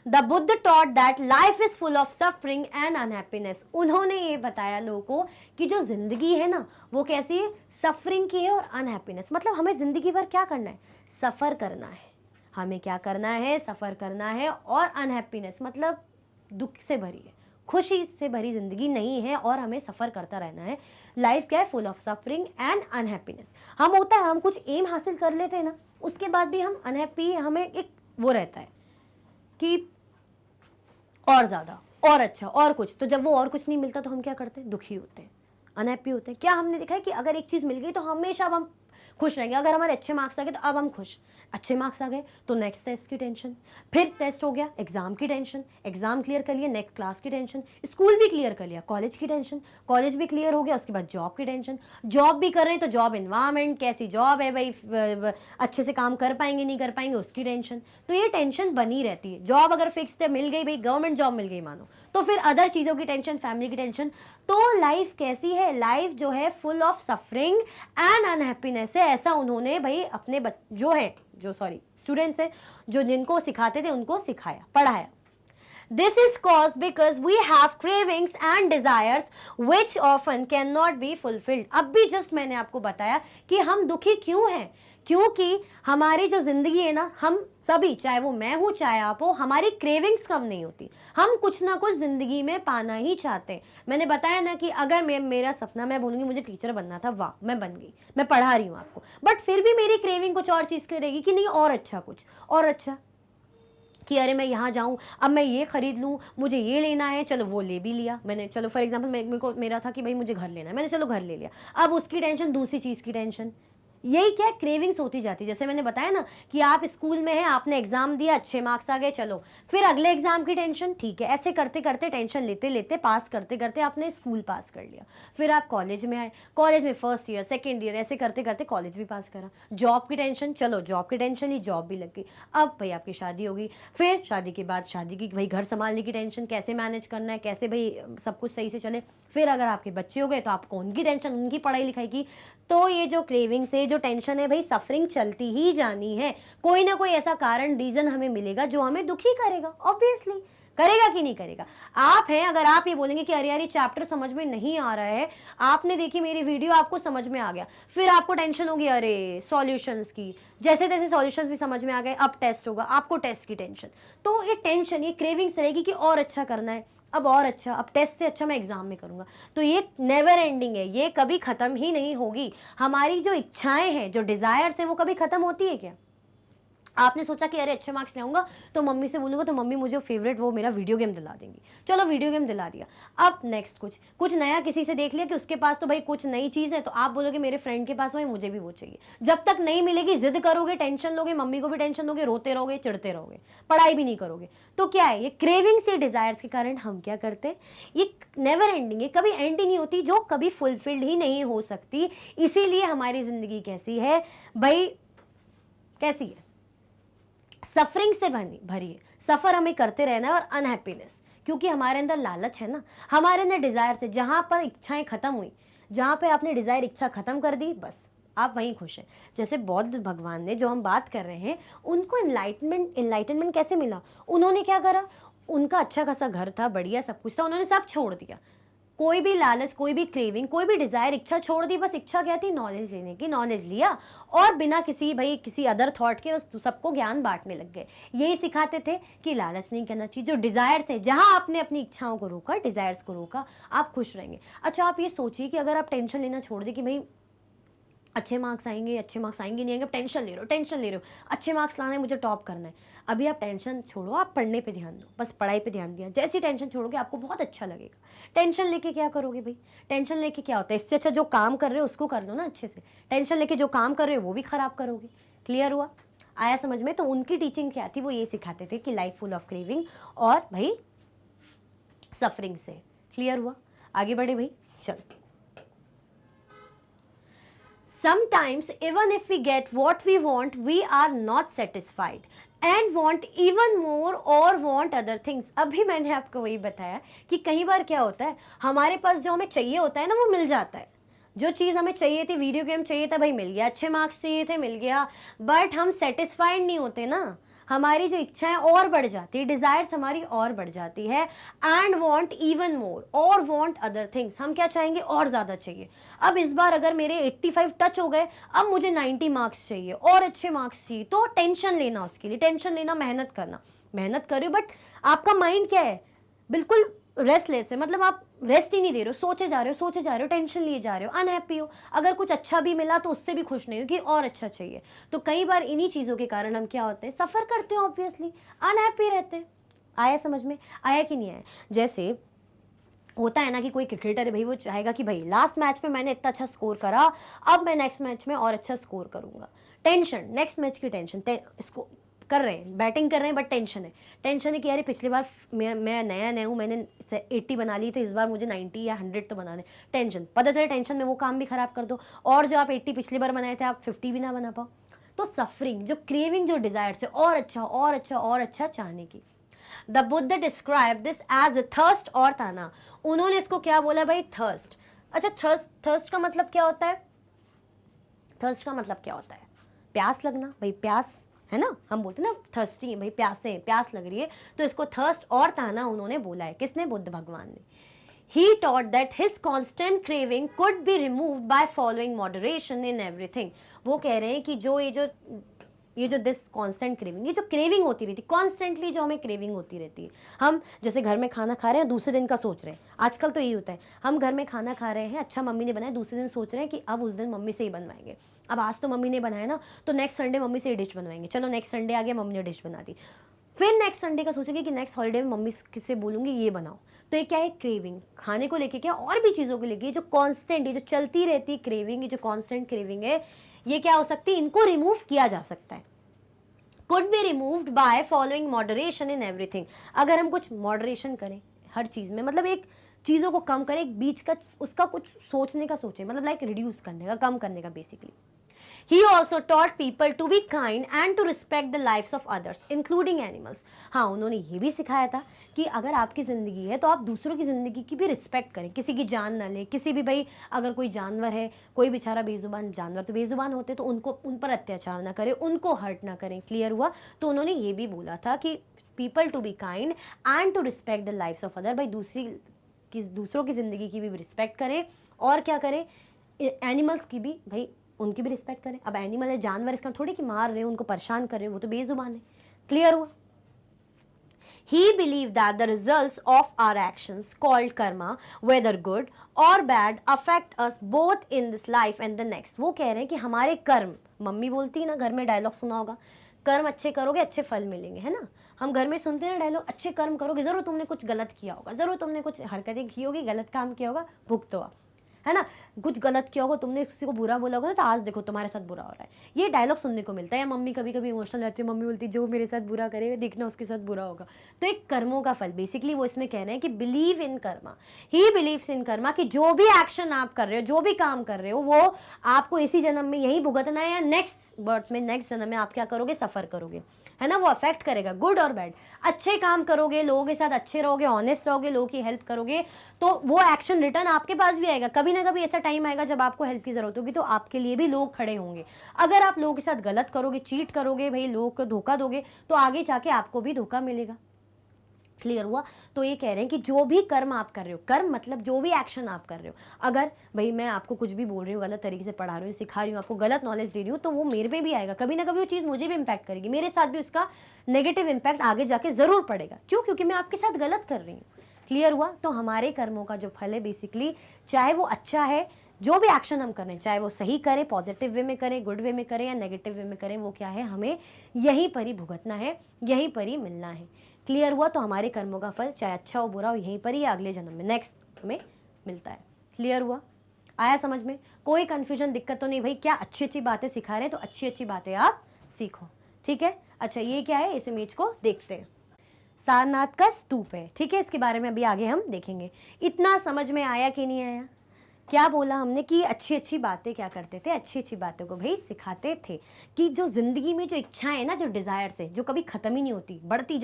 The Buddha taught that life is full of suffering and unhappiness. उन्होंने ये बताया लोगों को कि जो जिंदगी है ना, वो कैसी है? सफरिंग की है और अनहैप्पीनेस। मतलब हमें जिंदगी भर क्या करना है? सफर करना है। हमें क्या करना है? सफर करना है। और अनहैप्पीनेस मतलब दुख से भरी है, खुशी से भरी जिंदगी नहीं है और हमें सफर करता रहना है। लाइफ क्या है? Full of suffering and unhappiness. हम होता है, हम कुछ एम हासिल कर लेते हैं ना, उसके बाद भी हम अनहैप्पी, हमें एक वो रहता है कि और ज़्यादा, और अच्छा, और कुछ। तो जब वो और कुछ नहीं मिलता तो हम क्या करते हैं? दुखी होते हैं, अनहैप्पी होते हैं। क्या हमने देखा है कि अगर एक चीज़ मिल गई तो हमेशा अब हम खुश रहेंगे। अगर हमारे अच्छे मार्क्स आ गए तो अब हम खुश, अच्छे मार्क्स आ गए तो नेक्स्ट टेस्ट की टेंशन, फिर टेस्ट हो गया एग्जाम की टेंशन, एग्जाम क्लियर कर लिया नेक्स्ट क्लास की टेंशन, स्कूल भी क्लियर कर लिया कॉलेज की टेंशन, कॉलेज भी क्लियर हो गया उसके बाद जॉब की टेंशन, जॉब भी कर रहे हैं तो जॉब इन्वायरमेंट कैसी जॉब है भाई, अच्छे से काम कर पाएंगे नहीं कर पाएंगे उसकी टेंशन। तो ये टेंशन बनी रहती है। जॉब अगर फिक्स है, मिल गई भाई, गवर्नमेंट जॉब मिल गई मानो, तो फिर अदर चीज़ों की टेंशन, फैमिली की टेंशन। तो लाइफ कैसी है, लाइफ जो है full of suffering and unhappiness है। ऐसा उन्होंने भाई अपने स्टूडेंट्स हैं जो जिनको सिखाते थे उनको सिखाया, पढ़ाया। This is caused because we have cravings and desires which often cannot be fulfilled. अब भी जस्ट मैंने आपको बताया कि हम दुखी क्यों हैं, क्योंकि हमारी जो जिंदगी है ना, हम सभी, चाहे वो मैं हूँ चाहे आप हो, हमारी क्रेविंग्स कम नहीं होती। हम कुछ ना कुछ जिंदगी में पाना ही चाहते हैं। मैंने बताया ना कि अगर मेरा सपना, मैं बोलूँगी मुझे टीचर बनना था, वाह मैं बन गई, मैं पढ़ा रही हूँ आपको, बट फिर भी मेरी क्रेविंग कुछ और चीज़ की रहेगी कि नहीं और अच्छा, कुछ और अच्छा, कि अरे मैं यहाँ जाऊँ, अब मैं ये खरीद लूँ, मुझे ये लेना है, चलो वो ले भी लिया मैंने। चलो फॉर एग्जांपल मेरा था कि भाई मुझे घर लेना है, मैंने चलो घर ले लिया, अब उसकी टेंशन, दूसरी चीज़ की टेंशन। यही क्या क्रेविंग्स होती जाती है। जैसे मैंने बताया ना कि आप स्कूल में हैं, आपने एग्जाम दिया, अच्छे मार्क्स आ गए, चलो फिर अगले एग्जाम की टेंशन, ठीक है, ऐसे करते करते टेंशन लेते लेते पास करते करते आपने स्कूल पास कर लिया। फिर आप कॉलेज में आए, कॉलेज में फर्स्ट ईयर सेकेंड ईयर, ऐसे करते करते कॉलेज भी पास करा। जॉब की टेंशन, चलो जॉब की टेंशन ही, जॉब भी लग गई। अब भाई आपकी शादी होगी, फिर शादी के बाद शादी की भाई घर संभालने की टेंशन, कैसे मैनेज करना है, कैसे भाई सब कुछ सही से चले। फिर अगर आपके बच्चे हो गए तो आपको उनकी टेंशन, उनकी पढ़ाई लिखाई की। तो ये जो क्रेविंग्स है, जो टेंशन है भाई, सफरिंग चलती ही जानी है। कोई ना कोई ऐसा कारण, रीजन हमें मिलेगा जो हमें दुखी करेगा, ऑब्वियसली करेगा कि नहीं करेगा। आप हैं, अगर आप ये बोलेंगे कि अरे यार ये चैप्टर समझ में नहीं आ रहा है, आपने देखी मेरी वीडियो, आपको समझ में आ गया, फिर आपको टेंशन होगी अरे सॉल्यूशंस की, जैसे तैसे सॉल्यूशंस भी समझ में आ गए, अब टेस्ट होगा, आपको टेस्ट की टेंशन। तो ये टेंशन, ये क्रेविंग्स रहेगी कि और अच्छा करना है, अब और अच्छा, अब टेस्ट से अच्छा मैं एग्जाम में करूंगा। तो ये नेवर एंडिंग है, ये कभी खत्म ही नहीं होगी। हमारी जो इच्छाएं हैं, जो डिजायर्स हैं, वो कभी खत्म होती है क्या? आपने सोचा कि अरे अच्छे मार्क्स लाऊंगा तो मम्मी से बोलूंगा तो मम्मी मुझे फेवरेट वो मेरा वीडियो गेम दिला देंगी, चलो वीडियो गेम दिला दिया। अब नेक्स्ट कुछ नया किसी से देख लिया कि उसके पास तो भाई कुछ नई चीज़ है, तो आप बोलोगे मेरे फ्रेंड के पास भाई मुझे भी वो चाहिए। जब तक नहीं मिलेगी जिद करोगे, टेंशन लोगे, मम्मी को भी टेंशन दोगे, रोते रहोगे, चिढ़ते रहोगे, पढ़ाई भी नहीं करोगे। तो क्या है, ये क्रेविंग्स, ये डिजायर्स के कारण हम क्या करते हैं, ये नेवर एंडिंग है, कभी एंड ही नहीं होती, जो कभी फुलफिल्ड ही नहीं हो सकती। इसीलिए हमारी जिंदगी कैसी है भाई, कैसी है, सफरिंग से भरी है। सफर हमें करते रहना है, और अनहैप्पीनेस, क्योंकि हमारे अंदर लालच है ना, हमारे अंदर डिजायर से, जहां पर इच्छाएं खत्म हुई, जहां पे आपने डिजायर इच्छा खत्म कर दी, बस आप वहीं खुश हैं। जैसे बौद्ध भगवान ने, जो हम बात कर रहे हैं, उनको इनलाइटनमेंट कैसे मिला? उन्होंने क्या करा, उनका अच्छा खासा घर था, बढ़िया सब कुछ था, उन्होंने सब छोड़ दिया, कोई भी लालच, कोई भी क्रेविंग, कोई भी डिजायर, इच्छा छोड़ दी। बस इच्छा क्या थी, नॉलेज लेने की, नॉलेज लिया और बिना किसी अदर थॉट के बस सबको ज्ञान बांटने लग गए। यही सिखाते थे कि लालच नहीं करना चाहिए। जो डिजायर्स है, जहां आपने अपनी इच्छाओं को रोका, डिजायर्स को रोका, आप खुश रहेंगे। अच्छा आप ये सोचिए कि अगर आप टेंशन लेना छोड़ दें कि भाई अच्छे मार्क्स आएंगे नहीं आएंगे, टेंशन ले रहे हो, अच्छे मार्क्स लाना है, मुझे टॉप करना है। अभी आप टेंशन छोड़ो, आप पढ़ने पे ध्यान दो, बस पढ़ाई पे ध्यान दिया। जैसी टेंशन छोड़ोगे आपको बहुत अच्छा लगेगा। टेंशन लेके क्या करोगे भाई, टेंशन लेके क्या होता है, इससे अच्छा जो काम कर रहे हो उसको कर लो ना अच्छे से। टेंशन लेके जो काम कर रहे हो वो भी खराब करोगे। क्लियर हुआ, आया समझ में? तो उनकी टीचिंग क्या थी, वो ये सिखाते थे कि लाइफ फुल ऑफ क्रेविंग और भाई सफरिंग से। क्लियर हुआ, आगे बढ़े भाई, चलो। Sometimes even if we get what we want, we are not satisfied and want even more or want other things। अभी मैंने आपको वही बताया कि कई बार क्या होता है, हमारे पास जो हमें चाहिए होता है ना, वो मिल जाता है। जो चीज़ हमें चाहिए थी, वीडियो गेम चाहिए था भाई, मिल गया, अच्छे मार्क्स चाहिए थे, मिल गया, बट हम सेटिस्फाइड नहीं होते ना। हमारी जो इच्छाएं और बढ़ जाती है, डिजायर्स हमारी और बढ़ जाती है, एंड वांट इवन मोर और वांट अदर थिंग्स। हम क्या चाहेंगे, और ज़्यादा चाहिए। अब इस बार अगर मेरे 85 टच हो गए, अब मुझे 90 मार्क्स चाहिए और अच्छे मार्क्स चाहिए। तो टेंशन लेना, उसके लिए टेंशन लेना, मेहनत करना, मेहनत कर रहे हो बट आपका माइंड क्या है, बिल्कुल रेस्टलेस है, मतलब आप रेस्ट ही नहीं दे रहे हो, सोचे जा रहे हो, टेंशन लिए जा रहे हो, अनहैप्पी हो। अगर कुछ अच्छा भी मिला तो उससे भी खुश नहीं हो कि और अच्छा चाहिए। तो कई बार इन्हीं चीज़ों के कारण हम क्या होते हैं, सफ़र करते हैं, ऑब्वियसली अनहैप्पी रहते हैं। आया समझ में, आया कि नहीं आया? जैसे होता है ना कि कोई क्रिकेटर है भाई, वो चाहेगा कि भाई लास्ट मैच में मैंने इतना अच्छा स्कोर करा, अब मैं नेक्स्ट मैच में और अच्छा स्कोर करूंगा। टेंशन, नेक्स्ट मैच की टेंशन, इसको कर रहे हैं, बैटिंग कर रहे हैं, बट टेंशन है कि यार पिछली बार मैं नया हूँ, मैंने 80 बना ली, तो इस बार मुझे 90 या 100 तो बनाने। टेंशन, पता चले टेंशन में वो काम भी खराब कर दो, और जो आप 80 पिछली बार बनाए थे आप 50 भी ना बना पाओ। तो सफरिंग, जो क्रेविंग, जो डिजायर से और अच्छा और अच्छा और अच्छा चाहने की। The Buddha describe this as a thirst और ताना। उन्होंने इसको क्या बोला भाई? थर्स्ट। अच्छा, थर्स्ट का मतलब क्या होता है? थर्स्ट का मतलब क्या होता है? प्यास लगना भाई, प्यास है ना, हम बोलते हैं ना थर्स्टी है भाई, प्यासे, प्यास लग रही है, तो इसको थर्स्ट और ताना उन्होंने बोला है। किसने? बुद्ध भगवान ने। He taught that his constant craving could be removed by following moderation in everything. वो कह रहे हैं कि ये जो दिस कॉन्स्टेंट क्रेविंग, ये जो क्रेविंग होती रहती, कॉन्स्टेंटली जो हमें क्रेविंग होती रहती है, हम जैसे घर में खाना खा रहे हैं, दूसरे दिन का सोच रहे हैं, आजकल तो यही होता है, हम घर में खाना खा रहे हैं, अच्छा मम्मी ने बनाया, दूसरे दिन सोच रहे हैं कि अब उस दिन मम्मी से ही बनवाएंगे, अब आज तो मम्मी ने बनाया ना, तो नेक्स्ट संडे मम्मी से ही डिश बनवाएंगे, चलो नेक्स्ट संडे आ गया, मम्मी ने डिश बना दी, फिर नेक्स्ट संडे का सोचेंगे कि नेक्स्ट हॉलीडे में मम्मी से बोलूँगी ये बनाओ। तो ये क्या है? क्रेविंग, खाने को लेके, क्या और भी चीज़ों को लेके, जो कांस्टेंट, ये जो चलती रहती क्रेविंग, ये जो कांस्टेंट क्रेविंग है, ये क्या हो सकती है? इनको रिमूव किया जा सकता है। Could be removed by following moderation in everything. अगर हम कुछ मॉडरेशन करें हर चीज़ में, मतलब एक चीज़ों को कम करें, एक बीच का उसका कुछ सोचने का सोचें, मतलब लाइक रिड्यूस करने का, कम करने का basically. He also taught people to be kind and to respect the lives of others, including animals. हाँ, उन्होंने ये भी सिखाया था कि अगर आपकी ज़िंदगी है तो आप दूसरों की ज़िंदगी की भी रिस्पेक्ट करें, किसी की जान ना लें, किसी भी भाई अगर कोई जानवर है, कोई बेचारा बेजुबान जानवर, तो बेजुबान होते तो उन पर अत्याचार ना करें, उनको हर्ट ना करें। क्लियर हुआ? तो उन्होंने ये भी बोला था कि people to be kind and to respect the lives of other, भाई दूसरों की ज़िंदगी की भी रिस्पेक्ट करें, और क्या करें? एनिमल्स की भी, भाई उनकी भी रिस्पेक्ट करें। अब एनिमल है, जानवर, इसका थोड़ी कि मार रहे हैं, उनको परेशान कर रहे हैं, वो तो बेजुबान है। क्लियर हुआ? He believed that the results of our actions called karma, whether good or bad, affect us both in this life and the next. वो कह रहे हैं कि हमारे कर्म, मम्मी बोलती है ना, घर में डायलॉग सुना होगा, कर्म अच्छे करोगे अच्छे फल मिलेंगे, है ना। हम घर में सुनते हैं डायलॉग, अच्छे कर्म करोगे, जरूर तुमने कुछ गलत किया होगा, जरूर तुमने कुछ हरकतें की होगी, गलत काम किया होगा, भुगतो आप, है ना। कुछ गलत किया होगा, तुमने किसी को बुरा बोला होगा, तो आज देखो तुम्हारे साथ बुरा हो रहा है, ये डायलॉग सुनने को मिलता है। या मम्मी कभी कभी इमोशनल रहती है, मम्मी बोलती है जो मेरे साथ बुरा करेगा देखना उसके साथ बुरा होगा। तो एक कर्मों का फल, बेसिकली वो इसमें कह रहे हैं कि believe in Karma, he believes in Karma, कि जो भी एक्शन आप कर रहे हो, जो भी काम कर रहे हो, वो आपको इसी जन्म में यही भुगतना है, या नेक्स्ट बर्थ में, नेक्स्ट जन्म में आप क्या करोगे? सफर करोगे, है ना। वो अफेक्ट करेगा, गुड और बैड। अच्छे काम करोगे, लोगों के साथ अच्छे रहोगे, ऑनेस्ट रहोगे, लोगों की हेल्प करोगे, तो वो एक्शन रिटर्न आपके पास भी आएगा। कभी ना कभी ऐसा टाइम आएगा जब आपको हेल्प की जरूरत होगी, तो आपके लिए भी लोग खड़े होंगे। अगर आप लोगों के साथ गलत करोगे, चीट करोगे, भाई लोगों को धोखा दोगे, तो आगे जाके आपको भी धोखा मिलेगा। क्लियर हुआ? तो ये कह रहे हैं कि जो भी कर्म आप कर रहे हो, कर्म मतलब जो भी एक्शन आप कर रहे हो, अगर भाई मैं आपको कुछ भी बोल रही हूँ, गलत तरीके से पढ़ा रही हूँ, सिखा रही हूँ, आपको गलत नॉलेज दे रही हूँ, तो वो मेरे पे भी आएगा, कभी ना कभी वो चीज़ मुझे भी इम्पैक्ट करेगी, मेरे साथ भी उसका नेगेटिव इम्पैक्ट आगे जाके ज़रूर पड़ेगा। क्यों? क्योंकि मैं आपके साथ गलत कर रही हूँ। क्लियर हुआ? तो हमारे कर्मों का जो फल है, बेसिकली चाहे वो अच्छा है, जो भी एक्शन हम कर रहे हैं, चाहे वो सही करें, पॉजिटिव वे में करें, गुड वे में करें, या नेगेटिव वे में करें, वो क्या है? हमें यहीं पर ही भुगतना है, यहीं पर ही मिलना है। क्लियर हुआ? तो हमारे कर्मों का फल चाहे अच्छा हो बुरा हो, यहीं पर ही अगले जन्म में, नेक्स्ट हमें मिलता है। क्लियर हुआ? आया समझ में? कोई कंफ्यूजन, दिक्कत तो नहीं भाई? क्या अच्छी अच्छी बातें सिखा रहे हैं, तो अच्छी अच्छी बातें आप सीखो, ठीक है। अच्छा, ये क्या है? इस इमेज को देखते हैं। सारनाथ का स्तूप है, ठीक है, इसके बारे में अभी आगे हम देखेंगे। इतना समझ में आया कि नहीं आया? क्या बोला हमने कि अच्छी अच्छी बातें क्या करते थे? अच्छी अच्छी बातों को भाई सिखाते थे, कि जो ज़िंदगी में जो इच्छाएं है ना, जो डिज़ायर्स है, जो कभी ख़त्म ही नहीं होती, बढ़ती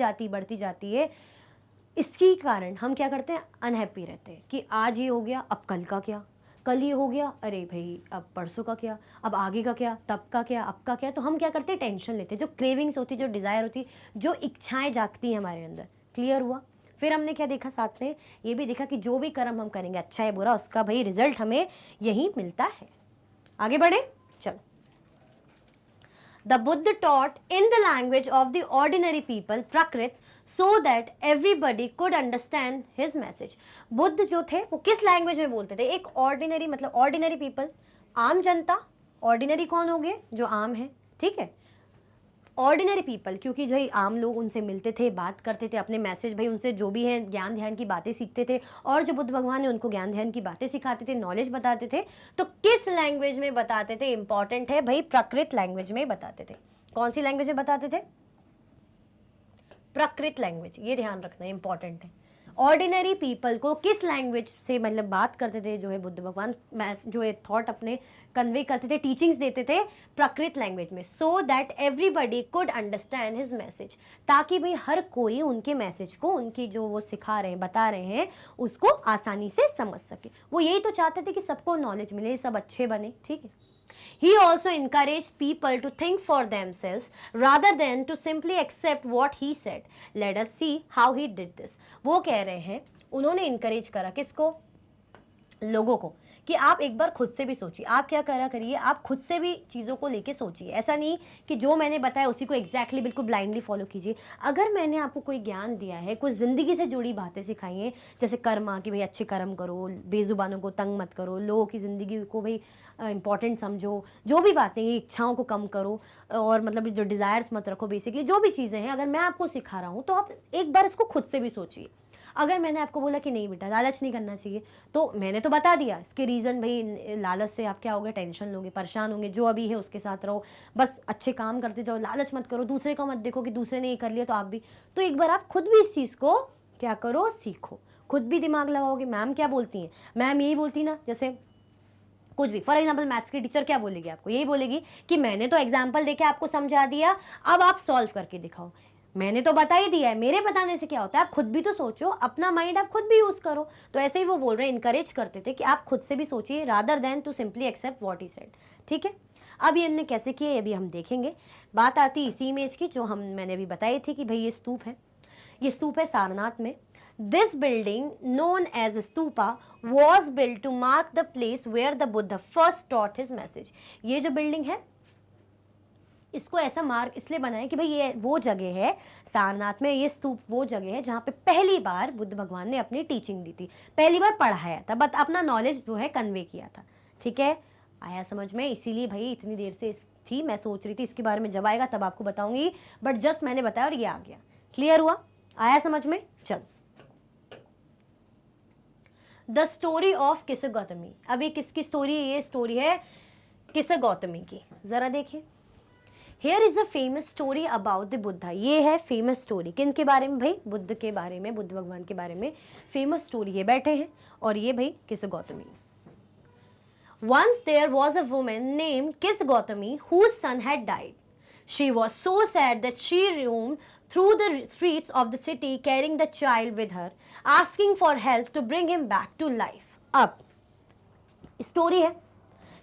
जाती है, इसके कारण हम क्या करते हैं? अनहैप्पी रहते हैं कि आज ये हो गया, अब कल का क्या, कल ये हो गया, अरे भाई अब परसों का क्या, अब आगे का क्या, तब का क्या, अब का क्या। तो हम क्या करते हैं? टेंशन लेते हैं। जो क्रेविंग्स होती है, जो डिज़ायर होती है, जो इच्छाएँ जागती हैं हमारे अंदर। क्लियर हुआ? फिर हमने क्या देखा साथ में? ये भी देखा कि जो भी कर्म हम करेंगे, अच्छा है बुरा, उसका भाई रिजल्ट हमें यही मिलता है। आगे बढ़े, चलो। The Buddha taught in the language of the ordinary people Prakrit, so that everybody could understand his message. Buddha जो थे वो किस लैंग्वेज में बोलते थे? एक ऑर्डिनरी, मतलब ऑर्डिनरी पीपल, आम जनता। ऑर्डिनरी कौन हो गए? जो आम है, ठीक है। ऑर्डिनरी पीपल, क्योंकि जो आम लोग उनसे मिलते थे, बात करते थे, अपने मैसेज भाई उनसे जो भी है ज्ञान ध्यान की बातें सीखते थे, और जो बुद्ध भगवान ने उनको ज्ञान ध्यान की बातें सिखाते थे, नॉलेज बताते थे, तो किस लैंग्वेज में बताते थे? इंपॉर्टेंट है भाई, प्राकृत लैंग्वेज में बताते थे। कौन सी लैंग्वेज में बताते थे? प्राकृत लैंग्वेज, ये ध्यान रखना इंपॉर्टेंट है। ऑर्डिनरी पीपल को किस लैंग्वेज से मतलब बात करते थे जो है बुद्ध भगवान, जो है थॉट अपने कन्वे करते थे, टीचिंग्स देते थे प्राकृत लैंग्वेज में, सो that everybody could understand his message, ताकि भाई हर कोई उनके मैसेज को, उनकी जो वो सिखा रहे हैं, बता रहे हैं, उसको आसानी से समझ सके। वो यही तो चाहते थे कि सबको नॉलेज मिले, सब अच्छे बने, ठीक है। He also encouraged people to think for themselves rather than to simply accept what he said. Let us see how he did this. वो कह रहे हैं, उन्होंने encourage करा किसको? लोगों को, कि आप एक बार खुद से भी सोचिए। आप क्या करा करिए, आप खुद से भी चीज़ों को लेके सोचिए। ऐसा नहीं कि जो मैंने बताया उसी को एग्जैक्टली बिल्कुल ब्लाइंडली फॉलो कीजिए। अगर मैंने आपको कोई ज्ञान दिया है, कुछ ज़िंदगी से जुड़ी बातें सिखाई हैं, जैसे कर्मा कि भाई अच्छे कर्म करो, बेजुबानों को तंग मत करो, लोगों की ज़िंदगी को भाई इंपॉर्टेंट समझो, जो भी बातें हैं, इच्छाओं को कम करो, और मतलब जो डिज़ायर्स मत रखो, बेसिकली जो भी चीज़ें हैं, अगर मैं आपको सिखा रहा हूँ तो आप एक बार इसको खुद से भी सोचिए। अगर मैंने आपको बोला कि नहीं बेटा लालच नहीं करना चाहिए, तो मैंने तो बता दिया इसके रीज़न, भाई लालच से आप क्या होगे, टेंशन लोगे, परेशान होंगे, जो अभी है उसके साथ रहो, बस अच्छे काम करते जाओ, लालच मत करो, दूसरे को मत देखो कि दूसरे ने ये कर लिया तो आप भी। तो एक बार आप खुद भी इस चीज़ को क्या करो, सीखो, खुद भी दिमाग लगाओगे। मैम क्या बोलती हैं, मैम यही बोलती ना, जैसे कुछ भी, फॉर एग्जाम्पल मैथ्स की टीचर क्या बोलेगी आपको, यही बोलेगी कि मैंने तो एग्जाम्पल देके आपको समझा दिया, अब आप सॉल्व करके दिखाओ। मैंने तो बता ही दिया है, मेरे बताने से क्या होता है, आप खुद भी तो सोचो, अपना माइंड आप खुद भी यूज करो। तो ऐसे ही वो बोल रहे हैं, इनकरेज करते थे कि आप खुद से भी सोचिए, rather than to simply accept what he said. ठीक है, अब ये इन्होंने कैसे किया ये भी हम देखेंगे। बात आती इसी इमेज की जो मैंने अभी बताई थी कि भाई ये स्तूप है, ये स्तूप है सारनाथ में। This building known as stupa was built to mark the place where the Buddha first taught his message. ये जो बिल्डिंग है इसको ऐसा मार्क इसलिए बनाया कि भाई ये वो जगह है सारनाथ में, ये स्तूप वो जगह है जहाँ पे पहली बार बुद्ध भगवान ने अपनी टीचिंग दी थी, पहली बार पढ़ाया था, बट अपना नॉलेज जो है कन्वे किया था। ठीक है, आया समझ में? इसीलिए भाई इतनी देर से थी, मैं सोच रही थी इसके बारे में, जब आएगा तब आपको बताऊंगी, बट जस्ट मैंने बताया और ये आ गया। क्लियर हुआ? आया समझ में? चल, द स्टोरी ऑफ किस्सा गौतमी। अभी किसकी स्टोरी है? ये स्टोरी है किस्सा गौतमी की। जरा देखिए, Here is a famous story about the Buddha। ये है फेमस स्टोरी किन के बारे में? भाई बुद्ध के बारे में, बुद्ध भगवान के बारे में फेमस स्टोरी है। बैठे हैं और ये भाई किस्सा Gautami. Once there was a woman named Kiss Gautami whose son had died. She was so sad that she roamed through the streets of the city carrying the child with her, asking for help to bring him back to life. अब story है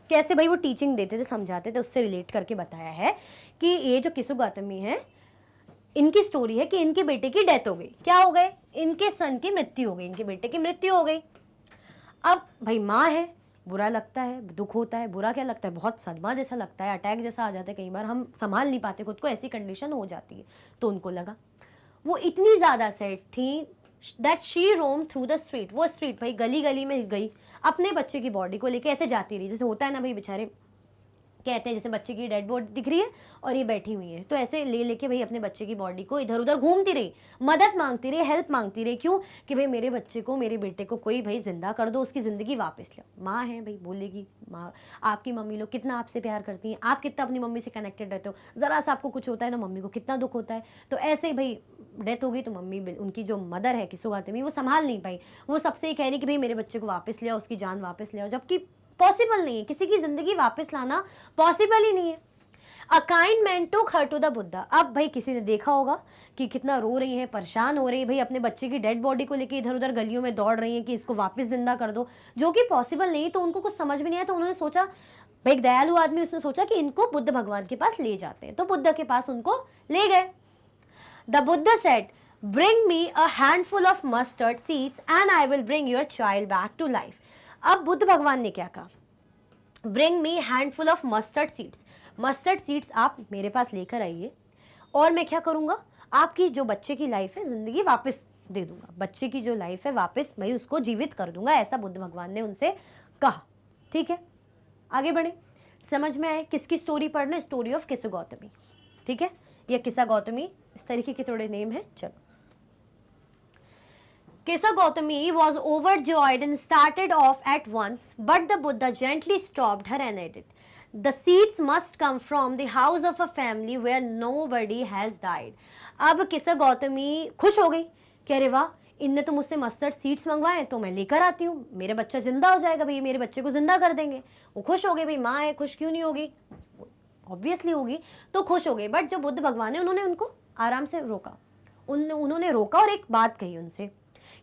कैसे भाई वो teaching देते थे, समझाते थे, उससे रिलेट करके बताया है कि ये जो किस्सा गौतमी है इनकी स्टोरी है कि इनके बेटे की डेथ हो गई। क्या हो गए? इनके सन की मृत्यु हो गई, इनके बेटे की मृत्यु हो गई। अब भाई माँ है, बुरा लगता है, दुख होता है, बुरा क्या लगता है, बहुत सदमा जैसा लगता है, अटैक जैसा आ जाता है, कई बार हम संभाल नहीं पाते खुद को, ऐसी कंडीशन हो जाती है। तो उनको लगा, वो इतनी ज़्यादा सैड थी that she roam through the street. वो स्ट्रीट भाई गली गली में गई, अपने बच्चे की बॉडी को लेके ऐसे जाती रही, जैसे होता है ना भाई, बेचारे कहते हैं जैसे बच्चे की डेड बॉडी दिख रही है और ये बैठी हुई है, तो ऐसे ले लेके भाई अपने बच्चे की बॉडी को इधर उधर घूमती रही, मदद मांगती रही, हेल्प मांगती रही। क्यों? कि भाई मेरे बच्चे को, मेरे बेटे को कोई भाई जिंदा कर दो, उसकी ज़िंदगी वापस लो। माँ है भाई, बोलेगी, माँ आपकी मम्मी लोग कितना आपसे प्यार करती हैं, आप कितना अपनी मम्मी से कनेक्टेड रहते हो, ज़रा सा आपको कुछ होता है ना मम्मी को कितना दुख होता है। तो ऐसे ही भाई डेथ हो गई तो मम्मी, उनकी जो मदर है किस्सा गौतमी, वो संभाल नहीं पाई, वो सबसे ही कह रही कि भाई मेरे बच्चे को वापस ले आओ, उसकी जान वापस ले आओ, जबकि पॉसिबल नहीं है, किसी की जिंदगी वापस लाना पॉसिबल ही नहीं है। A kind man took her to the Buddha. अब भाई किसी ने देखा होगा कि कितना रो रही है, परेशान हो रही है भाई, अपने बच्चे की डेड बॉडी को लेके इधर उधर गलियों में दौड़ रही है कि इसको वापस जिंदा कर दो, जो कि पॉसिबल नहीं। तो उनको कुछ समझ में नहीं आया, तो उन्होंने सोचा, भाई एक दयालु आदमी, उसने सोचा कि इनको बुद्ध भगवान के पास ले जाते हैं, तो बुद्ध के पास उनको ले गए। The Buddha said, bring me a handful of mustard seeds and I will bring your child back to life. अब बुद्ध भगवान ने क्या कहा? Bring me handful of mustard seeds. Mustard seeds आप मेरे पास लेकर आइए और मैं क्या करूँगा, आपकी जो बच्चे की लाइफ है ज़िंदगी वापस दे दूंगा, बच्चे की जो लाइफ है वापस भाई उसको जीवित कर दूंगा, ऐसा बुद्ध भगवान ने उनसे कहा। ठीक है, आगे बढ़े, समझ में आए किसकी स्टोरी पढ़ना? स्टोरी ऑफ किस्सा गौतमी। ठीक है, या किस्सा गौतमी, इस तरीके के थोड़े नेम हैं। चलो, Kissa Gautami was overjoyed and started off at once, but the Buddha gently stopped her and added, "The seeds must come from the house of a family where nobody has died." अब किस्सा गौतमी खुश हो गई कि अरे वाह, इनने तो मुझसे मस्टर्ड सीड्स मंगवाए तो मैं लेकर आती हूँ, मेरे बच्चा जिंदा हो जाएगा, भाई मेरे बच्चे को जिंदा कर देंगे। वो खुश हो गई, भाई माँ है, खुश क्यों नहीं होगी, ऑब्वियसली होगी, तो खुश हो गई। बट जब बुद्ध भगवान ने उन्होंने उनको आराम से रोका, उन्होंने रोका और एक बात कही उनसे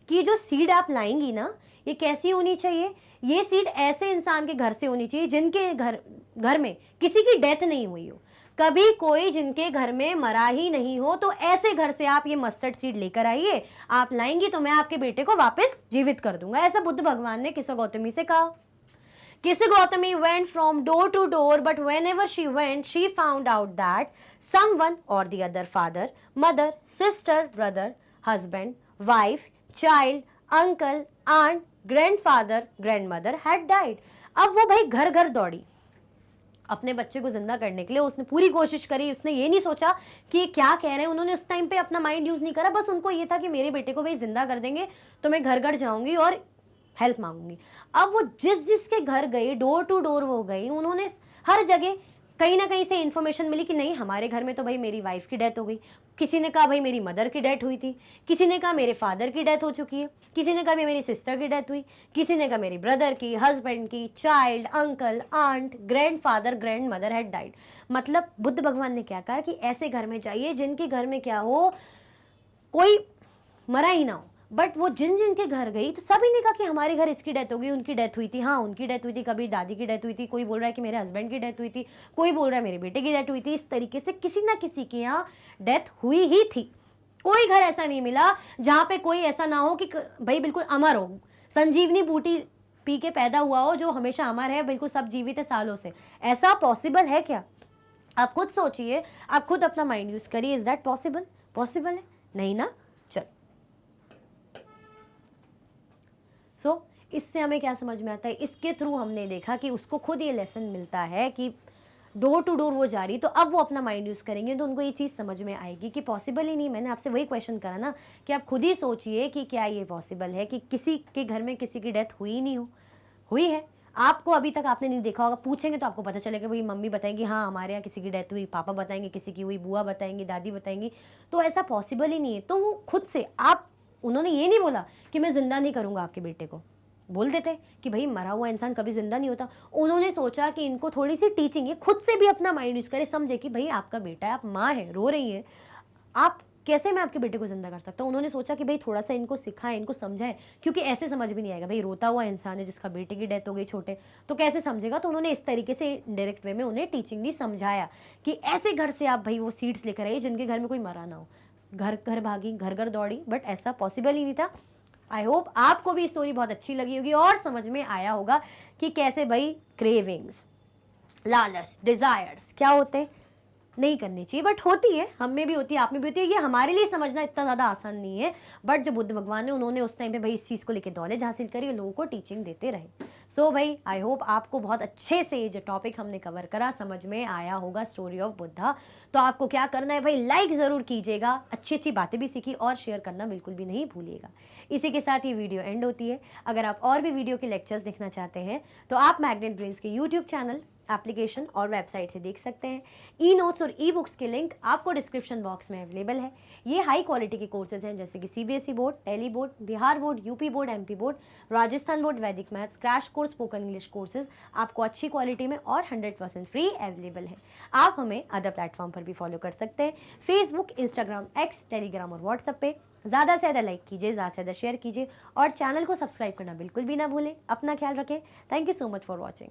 कि जो सीड आप लाएंगी ना, ये कैसी होनी चाहिए, ये सीड ऐसे इंसान के घर से होनी चाहिए जिनके घर में किसी की डेथ नहीं हुई हो, कभी कोई जिनके घर में मरा ही नहीं हो, तो ऐसे घर से आप ये मस्टर्ड सीड लेकर आइए, आप लाएंगी तो मैं आपके बेटे को वापस जीवित कर दूंगा। ऐसा बुद्ध भगवान ने किस्सा गौतमी से कहा। Kissa Gautami went from door to door, but whenever she went, she found out that someone or the other, father, mother, sister, brother, husband, wife, child, uncle, aunt, grandfather, grandmother had died. अब वो भाई घर घर दौड़ी अपने बच्चे को जिंदा करने के लिए, उसने पूरी कोशिश करी, उसने ये नहीं सोचा कि ये क्या कह रहे हैं, उन्होंने उस टाइम पे अपना माइंड यूज नहीं करा, बस उनको ये था कि मेरे बेटे को भाई जिंदा कर देंगे तो मैं घर घर जाऊंगी और हेल्प मांगूंगी। अब वो जिसके घर गई, डोर टू डोर वो गई, उन्होंने हर जगह कहीं ना कहीं से इन्फॉर्मेशन मिली कि नहीं, हमारे घर में तो भाई मेरी वाइफ की डेथ हो गई, किसी ने कहा भाई मेरी मदर की डेथ हुई थी, किसी ने कहा मेरे फादर की डेथ हो चुकी है, किसी ने कहा मेरी सिस्टर की डेथ हुई, किसी ने कहा मेरी ब्रदर की, हस्बैंड की, child, uncle, aunt, grandfather, grandmother had died. मतलब बुद्ध भगवान ने क्या कहा कि ऐसे घर में जाइए जिनके घर में क्या हो, कोई मरा ही ना हो। बट वो जिन के घर गई तो सभी ने कहा कि हमारे घर इसकी डेथ हो गई, उनकी डेथ हुई थी, हाँ उनकी डेथ हुई थी, कभी दादी की डेथ हुई थी, कोई बोल रहा है कि मेरे हस्बैंड की डेथ हुई थी, कोई बोल रहा है मेरे बेटे की डेथ हुई थी। इस तरीके से किसी ना किसी के यहाँ डेथ हुई ही थी। कोई घर ऐसा नहीं मिला जहाँ पे कोई ऐसा ना हो कि भाई बिल्कुल अमर हो, संजीवनी बूटी पी के पैदा हुआ हो जो हमेशा अमर है, बिल्कुल सब जीवित है सालों से। ऐसा पॉसिबल है क्या? आप खुद सोचिए, आप खुद अपना माइंड यूज करिए। Is that possible? पॉसिबल है नहीं ना? इससे हमें क्या समझ में आता है, इसके थ्रू हमने देखा कि उसको खुद ये लेसन मिलता है कि डोर टू डोर वो जा रही, तो अब वो अपना माइंड यूज़ करेंगे तो उनको ये चीज़ समझ में आएगी कि पॉसिबल ही नहीं। मैंने आपसे वही क्वेश्चन करा ना कि आप खुद ही सोचिए कि क्या ये पॉसिबल है कि किसी के घर में किसी की डेथ हुई नहीं हो। हुई है, आपको अभी तक आपने नहीं देखा होगा, पूछेंगे तो आपको पता चलेगा। भाई मम्मी बताएंगी हाँ हमारे यहाँ किसी की डेथ हुई, पापा बताएंगे किसी की हुई, बुआ बताएंगी, दादी बताएंगी, तो ऐसा पॉसिबल ही नहीं है। तो वो खुद से आप, उन्होंने ये नहीं बोला कि मैं जिंदा नहीं करूँगा आपके बेटे को, बोल देते कि भाई मरा हुआ इंसान कभी जिंदा नहीं होता। उन्होंने सोचा कि इनको थोड़ी सी टीचिंग है, खुद से भी अपना माइंड यूज करे, समझे कि भाई आपका बेटा है, आप माँ है, रो रही है, आप कैसे मैं आपके बेटे को जिंदा कर सकता हूँ। उन्होंने सोचा कि भाई थोड़ा सा इनको सिखाएं, इनको समझाएं, क्योंकि ऐसे समझ भी नहीं आएगा। भाई रोता हुआ इंसान है जिसका बेटे की डेथ हो गई छोटे, तो कैसे समझेगा। तो उन्होंने इस तरीके से डायरेक्ट वे में उन्हें टीचिंग दी, समझाया कि ऐसे घर से आप भाई वो सीड्स लेकर आइए जिनके घर में कोई मरा ना हो। घर घर भागी, घर घर दौड़ी, बट ऐसा पॉसिबल ही नहीं था। आई होप आपको भी स्टोरी बहुत अच्छी लगी होगी और समझ में आया होगा कि कैसे भाई क्रेविंग्स, लालच, डिजायर्स क्या होते हैं, नहीं करनी चाहिए, बट होती है, हम में भी होती है, आप में भी होती है। ये हमारे लिए समझना इतना ज़्यादा आसान नहीं है, बट जो बुद्ध भगवान ने, उन्होंने उस टाइम पे भाई इस चीज़ को लेकर नॉलेज हासिल करी और लोगों को टीचिंग देते रहे। सो भाई आई होप आपको बहुत अच्छे से जो टॉपिक हमने कवर करा समझ में आया होगा, स्टोरी ऑफ बुद्धा। तो आपको क्या करना है भाई, लाइक ज़रूर कीजिएगा, अच्छी अच्छी बातें भी सीखी, और शेयर करना बिल्कुल भी नहीं भूलिएगा। इसी के साथ ये वीडियो एंड होती है। अगर आप और भी वीडियो के लेक्चर्स देखना चाहते हैं तो आप मैग्नेट ब्रेन्स के यूट्यूब चैनल, एप्लीकेशन और वेबसाइट से देख सकते हैं। ई नोट्स और ई बुक्स के लिंक आपको डिस्क्रिप्शन बॉक्स में अवेलेबल है। ये हाई क्वालिटी के कोर्सेज हैं जैसे कि सीबीएसई बोर्ड, टेली board, Bihar board, UP board, MP board, Rajasthan board, Vedic maths, crash course, spoken English courses आपको अच्छी क्वालिटी में और 100% फ्री अवेलेबल है। आप हमें अदर प्लेटफॉर्म पर भी फॉलो कर सकते हैं, फेसबुक, इंस्टाग्राम, एक्स, टेलीग्राम और व्हाट्सएप पे। ज़्यादा से ज़्यादा लाइक कीजिए, ज़्यादा से ज़्यादा शेयर कीजिए और चैनल को सब्सक्राइब करना बिल्कुल भी ना भूलें। अपना ख्याल रखें। Thank you so much for watching.